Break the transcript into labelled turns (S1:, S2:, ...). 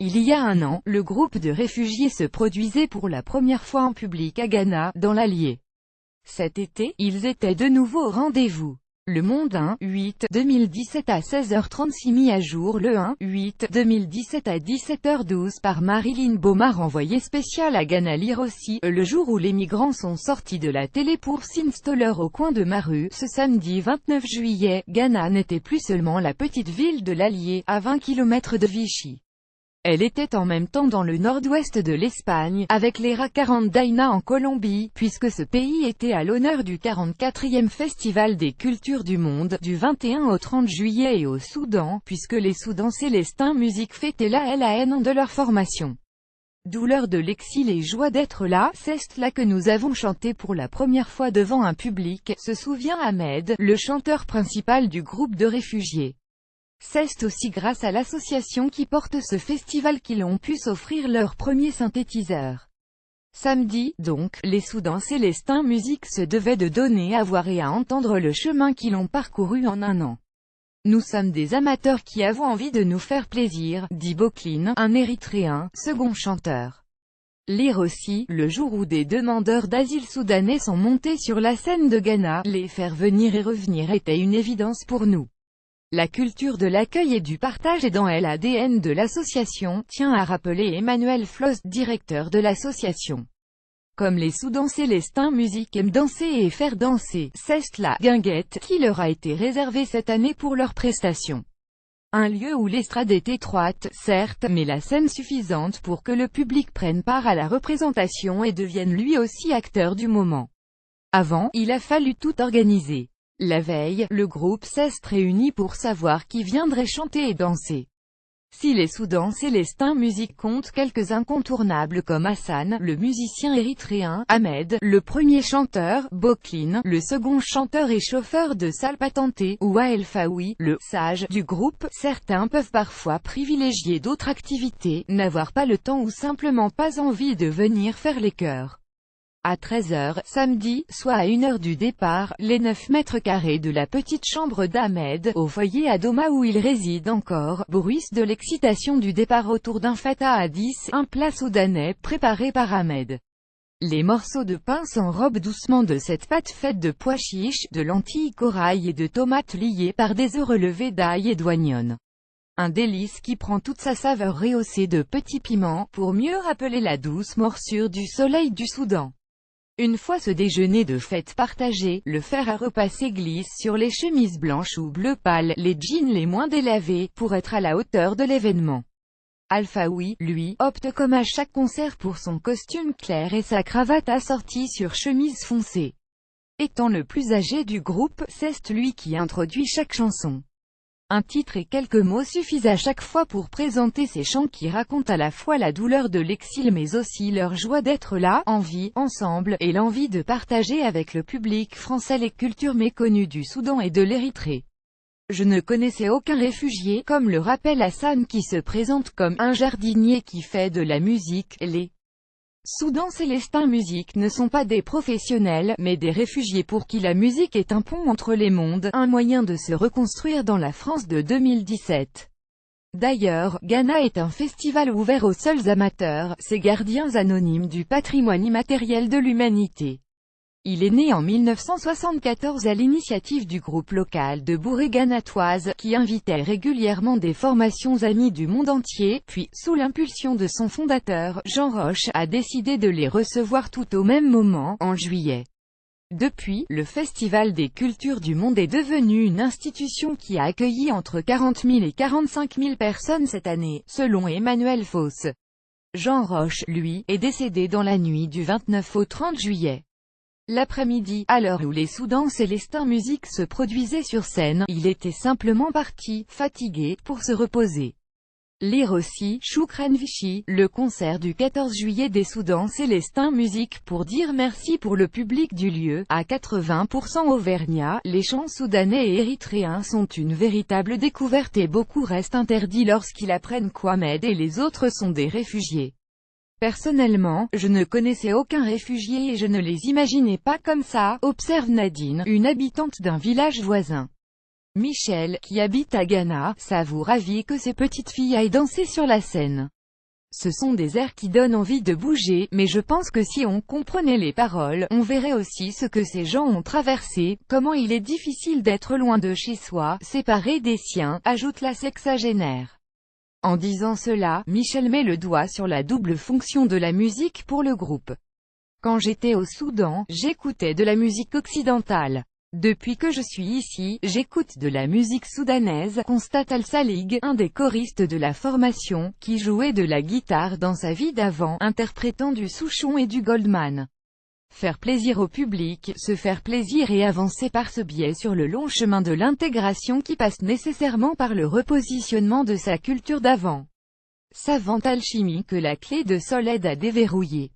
S1: Il y a un an, le groupe de réfugiés se produisait pour la première fois en public à Ghana, dans l'Allier. Cet été, ils étaient de nouveau au rendez-vous. Le Monde 1-8-2017 à 16h36 mis à jour le 1-8-2017 à 17h12 par Marilyn Beaumard envoyé spécial à Ghana. Lire aussi, le jour où les migrants sont sortis de la télé pour s'installer au coin de ma rue, ce samedi 29 juillet, Ghana n'était plus seulement la petite ville de l'Allier, à 20 km de Vichy. Elle était en même temps dans le nord-ouest de l'Espagne, avec les Racarandaina en Colombie, puisque ce pays était à l'honneur du 44e Festival des Cultures du Monde, du 21 au 30 juillet et au Soudan, puisque les Soudans Célestins Musique fêtaient la LAN de leur formation. Douleur de l'exil et joie d'être là, c'est là que nous avons chanté pour la première fois devant un public, se souvient Ahmed, le chanteur principal du groupe de réfugiés. C'est aussi grâce à l'association qui porte ce festival qu'ils ont pu s'offrir leur premier synthétiseur. Samedi, donc, les Soudans Célestins Musique se devaient de donner à voir et à entendre le chemin qu'ils ont parcouru en un an. Nous sommes des amateurs qui avons envie de nous faire plaisir, dit Boklin, un Érythréen, second chanteur. Lire aussi, le jour où des demandeurs d'asile soudanais sont montés sur la scène de Ghana, les faire venir et revenir était une évidence pour nous. La culture de l'accueil et du partage est dans l'ADN de l'association, tient à rappeler Emmanuel Floss, directeur de l'association. Comme les Soudans Célestins Musique aiment danser et faire danser, c'est la guinguette qui leur a été réservée cette année pour leurs prestations. Un lieu où l'estrade est étroite, certes, mais la scène suffisante pour que le public prenne part à la représentation et devienne lui aussi acteur du moment. Avant, il a fallu tout organiser. La veille, le groupe s'est réuni pour savoir qui viendrait chanter et danser. Si les Soudans Célestins Musique comptent quelques incontournables comme Hassan, le musicien érythréen, Ahmed, le premier chanteur, Boklin, le second chanteur et chauffeur de salle patenté, ou Wael Faoui, le « sage » du groupe, certains peuvent parfois privilégier d'autres activités, n'avoir pas le temps ou simplement pas envie de venir faire les chœurs. À 13h, samedi, soit à 1h du départ, les 9 mètres carrés de la petite chambre d'Ahmed, au foyer à Doma où il réside encore, bruissent de l'excitation du départ autour d'un fata à 10, un plat soudanais, préparé par Ahmed. Les morceaux de pain s'enrobent doucement de cette pâte faite de pois chiches, de lentilles corail et de tomates liées par des œufs relevés d'ail et d'oignons. Un délice qui prend toute sa saveur rehaussée de petits piments, pour mieux rappeler la douce morsure du soleil du Soudan. Une fois ce déjeuner de fête partagé, le fer à repasser glisse sur les chemises blanches ou bleu pâle, les jeans les moins délavés, pour être à la hauteur de l'événement. Al-Faoui, lui, opte comme à chaque concert pour son costume clair et sa cravate assortie sur chemise foncée. Étant le plus âgé du groupe, c'est lui qui introduit chaque chanson. Un titre et quelques mots suffisent à chaque fois pour présenter ces chants qui racontent à la fois la douleur de l'exil mais aussi leur joie d'être là, en vie, ensemble, et l'envie de partager avec le public français les cultures méconnues du Soudan et de l'Érythrée. Je ne connaissais aucun réfugié, comme le rappelle Hassan qui se présente comme un jardinier qui fait de la musique. Les Soudans Célestins Musique ne sont pas des professionnels, mais des réfugiés pour qui la musique est un pont entre les mondes, un moyen de se reconstruire dans la France de 2017. D'ailleurs, Ghana est un festival ouvert aux seuls amateurs, ces gardiens anonymes du patrimoine immatériel de l'humanité. Il est né en 1974 à l'initiative du groupe local de bourrées ghanatoises, qui invitait régulièrement des formations amies du monde entier, puis, sous l'impulsion de son fondateur, Jean Roche, a décidé de les recevoir tout au même moment, en juillet. Depuis, le Festival des Cultures du Monde est devenu une institution qui a accueilli entre 40 000 et 45 000 personnes cette année, selon Emmanuel Floss. Jean Roche, lui, est décédé dans la nuit du 29 au 30 juillet. L'après-midi, à l'heure où les Soudans Célestins Musique se produisaient sur scène, il était simplement parti, fatigué, pour se reposer. Lire aussi, Choukran Vichy, le concert du 14 juillet des Soudans Célestins Musique pour dire merci pour le public du lieu, à 80% auvergnat, les chants soudanais et érythréens sont une véritable découverte et beaucoup restent interdits lorsqu'ils apprennent qu'Ahmed et les autres sont des réfugiés. Personnellement, je ne connaissais aucun réfugié et je ne les imaginais pas comme ça, observe Nadine, une habitante d'un village voisin. Michel, qui habite à Ghana, s'avoue ravi que ses petites filles aillent danser sur la scène. Ce sont des airs qui donnent envie de bouger, mais je pense que si on comprenait les paroles, on verrait aussi ce que ces gens ont traversé, comment il est difficile d'être loin de chez soi, séparé des siens, ajoute la sexagénaire. En disant cela, Michel met le doigt sur la double fonction de la musique pour le groupe. Quand j'étais au Soudan, j'écoutais de la musique occidentale. Depuis que je suis ici, j'écoute de la musique soudanaise, constate Al-Salig, un des choristes de la formation, qui jouait de la guitare dans sa vie d'avant, interprétant du Souchon et du Goldman. Faire plaisir au public, se faire plaisir et avancer par ce biais sur le long chemin de l'intégration qui passe nécessairement par le repositionnement de sa culture d'avant. Savante alchimie que la clé de sol aide à déverrouiller.